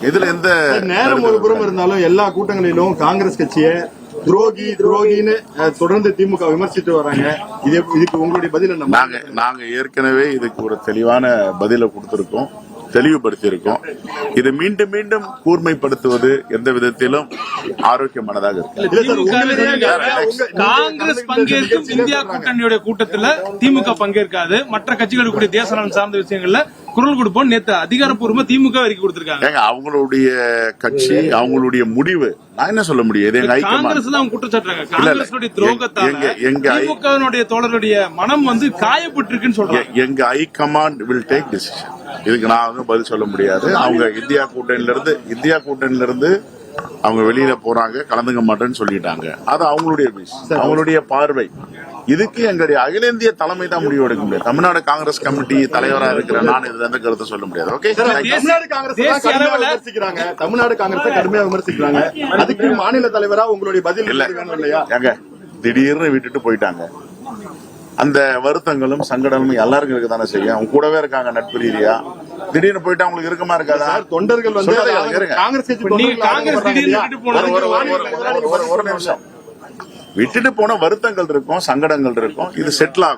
இதுல எந்த நேரம் ஒரு புறம் இருந்தாலும் எல்லா கூட்டங்களிலும் காங்கிரஸ் கட்சியை துரோகின்னு தொடர்ந்து திமுக விமர்சித்து வராங்க. இதுக்கு உங்களுடைய பதில் என்ன? நாங்க ஏற்கனவே இதுக்கு ஒரு தெளிவான பதில கொடுத்திருக்கோம், தெளிவுபடுத்தியிருக்கோம். இதை மீண்டும் மீண்டும் கூர்மைப்படுத்துவது எந்த விதத்திலும் ஆரோக்கியமானதாக இருக்கு. காங்கிரஸ் பங்கேற்கும் இந்தியா கூட்டணியுடைய கூட்டத்தில் திமுக பங்கேற்காது. மற்ற கட்சிகளுடைய தேச நலன் சார்ந்த விஷயங்கள்ல குரல் கொடுப்போம். நேற்று அதிகாரப்பூர்வமா திமுக அறிக்கை கொடுத்திருக்காங்க. அவங்களுடைய கட்சி, அவங்களுடைய முடிவு. நான் என்ன சொல்ல முடியும்? இது எங்க காங்கிரஸ் தான் குற்றச்சாட்டுறாங்க. காங்கிரஸுடைய துரோகத்தால திமுக தோழருடைய மனம் காயப்பட்டிருக்குன்னு சொல்றாங்க. எங்க ஹைகமாண்ட் வில் டேக் டிசிஷன். இதுக்கு நான் பதில் சொல்ல முடியாது. அவங்க இந்தியா கூட்டணியில இருந்து அவங்க வெளியில போறாங்க, கலந்துக்க மாட்டேன்னு சொல்லிட்டாங்க. அது அவங்களுடைய பார்வை. இதுக்கு எங்களுடைய அகில இந்திய தலைமை தான் முடிவு எடுக்க முடியும். தமிழ்நாடு காங்கிரஸ் கமிட்டி தலைவராக இருக்கிற நான் இதுல எந்த கருத்தை சொல்ல முடியாது. ஓகே, தமிழ்நாடு காங்கிரஸ் கடுமையா விமர்சிக்கிறாங்க. அதுக்கு மாநில தலைவரா உங்களுடைய பதில் இல்லையா? திடீர்னு விட்டுட்டு போயிட்டாங்க. அந்த வருத்தங்களும் சங்கடமும் எல்லாருக்கும் இருக்கு தானே செய்யும். அவங்க கூடவே இருக்காங்க நட்பு ரீதியா. திடீர்னு போயிட்டு அவங்களுக்கு இருக்கமா இருக்காதா? தொண்டர்கள் ஒரு நிமிஷம், விட்டுட்டு போன வருத்தங்கள் இருக்கும், சங்கடங்கள் இருக்கும். இது செட்டில் ஆகும்.